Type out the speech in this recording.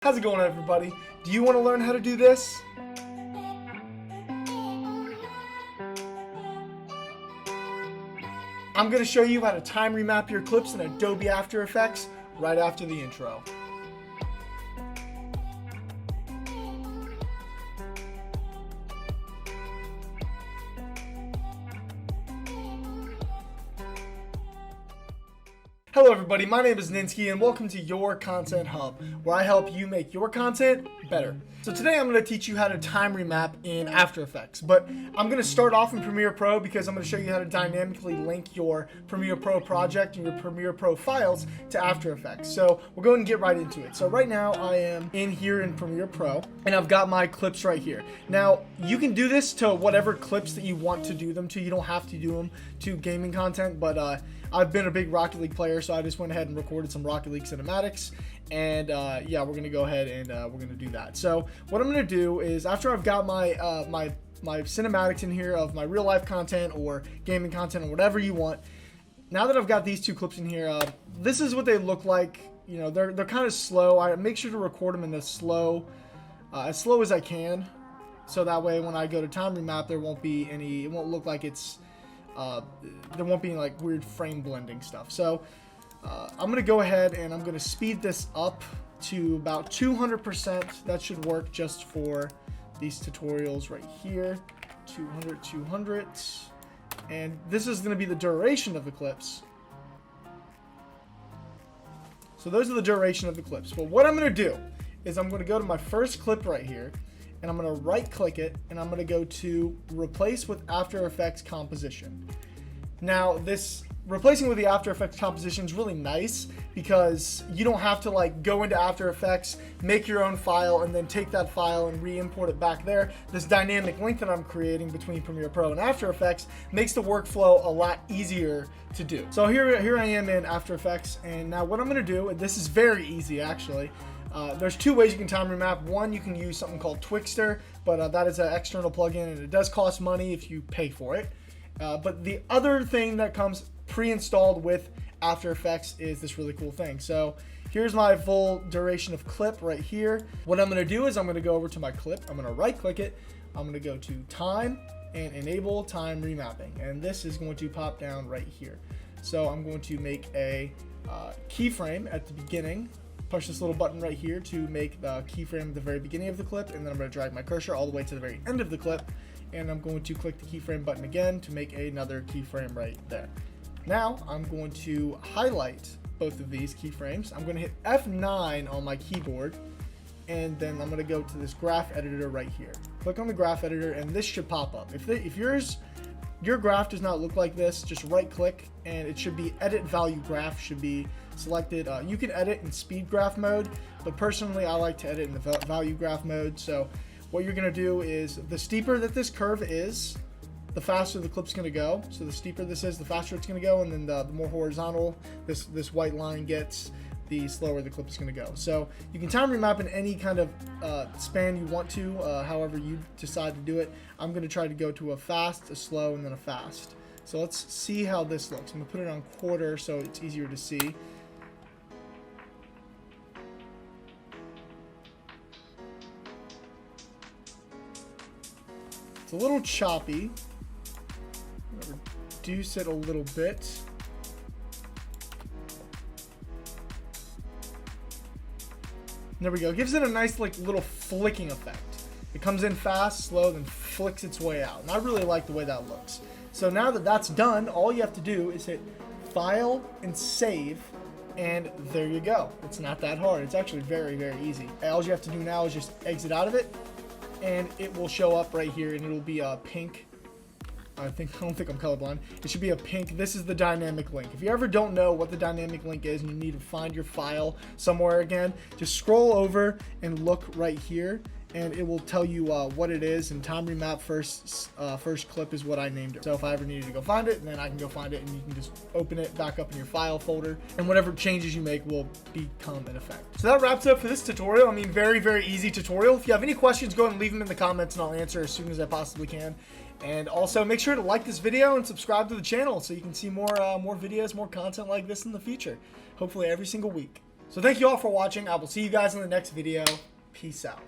How's it going, everybody? Do you want to learn how to do this? I'm going to show you how to time remap your clips in Adobe After Effects right after the intro. Hello everybody, my name is Ninsky and welcome to Your Content Hub, where I help you make your content better. So today I'm going to teach you how to time remap in After Effects, but I'm going to start off in Premiere Pro because I'm going to show you how to dynamically link your Premiere Pro project and your Premiere Pro files to After Effects. So we'll go ahead and get right into it. So right now I am in here in Premiere Pro and I've got my clips right here. Now you can do this to whatever clips that you want to do them to. You don't have to do them to gaming content, but I've been a big Rocket League player, so I just went ahead and recorded some Rocket League cinematics, and yeah, we're gonna go ahead and we're gonna do that. So what I'm gonna do is, after I've got my my cinematics in here of my real life content or gaming content or whatever you want, now that I've got these two clips in here, this is what they look like. You know, they're kind of slow. I make sure to record them in as slow as I can, so that way when I go to time remap, there won't be any. It won't look like it's. There won't be like weird frame blending stuff. So I'm gonna go ahead and I'm gonna speed this up to about 200%. That should work just for these tutorials right here. 200, and this is gonna be the duration of the clips. So those are the duration of the clips. But what I'm gonna do is I'm gonna go to my first clip right here, and I'm going to right click it and I'm going to go to replace with After Effects composition. Now this replacing with the After Effects composition is really nice because you don't have to like go into After Effects, make your own file, and then take that file and re-import it back there. This dynamic link that I'm creating between Premiere Pro and After Effects makes the workflow a lot easier to do. So here I am in After Effects, and now what I'm going to do, and this is very easy actually. There's two ways you can time remap. One, you can use something called Twixtor, but that is an external plugin and it does cost money if you pay for it. But the other thing that comes pre-installed with After Effects is this really cool thing. So here's my full duration of clip right here. What I'm going to do is I'm going to go over to my clip. I'm going to right click it. I'm going to go to time and enable time remapping. And this is going to pop down right here. So I'm going to make a keyframe at the beginning. Push this little button right here to make the keyframe at the very beginning of the clip, and then I'm going to drag my cursor all the way to the very end of the clip, and I'm going to click the keyframe button again to make another keyframe right there. Now I'm going to highlight both of these keyframes. I'm going to hit F9 on my keyboard, and then I'm going to go to this graph editor right here. Click on the graph editor and this should pop up. If your graph does not look like this, just right click and it should be edit value graph should be selected. You can edit in speed graph mode, but personally I like to edit in the value graph mode. So what you're going to do is, the steeper that this curve is, the faster the clip's going to go. So the steeper this is, the faster it's going to go, and then the more horizontal this white line gets, the slower the clip is going to go. So you can time remap in any kind of span you want to, however you decide to do it. I'm going to try to go to a fast, a slow, and then a fast. So let's see how this looks. I'm going to put it on quarter so it's easier to see. It's a little choppy. I'm going to reduce it a little bit. There we go. It gives it a nice like little flicking effect. It comes in fast, slow, then flicks its way out. And I really like the way that looks. So now that that's done, all you have to do is hit File and Save, and there you go. It's not that hard. It's actually very, very easy. All you have to do now is just exit out of it, and it will show up right here, and it'll be a pink. I don't think I'm colorblind. It should be a pink. This is the dynamic link. If you ever don't know what the dynamic link is and you need to find your file somewhere again, just scroll over and look right here, and it will tell you what it is. And time remap first clip is what I named it. So if I ever needed to go find it, then I can go find it, and you can just open it back up in your file folder, and whatever changes you make will become in effect. So that wraps up for this tutorial. I mean, very, very easy tutorial. If you have any questions, go ahead and leave them in the comments and I'll answer as soon as I possibly can. And also make sure to like this video and subscribe to the channel so you can see more videos, more content like this in the future, hopefully every single week. So thank you all for watching. I will see you guys in the next video. Peace out.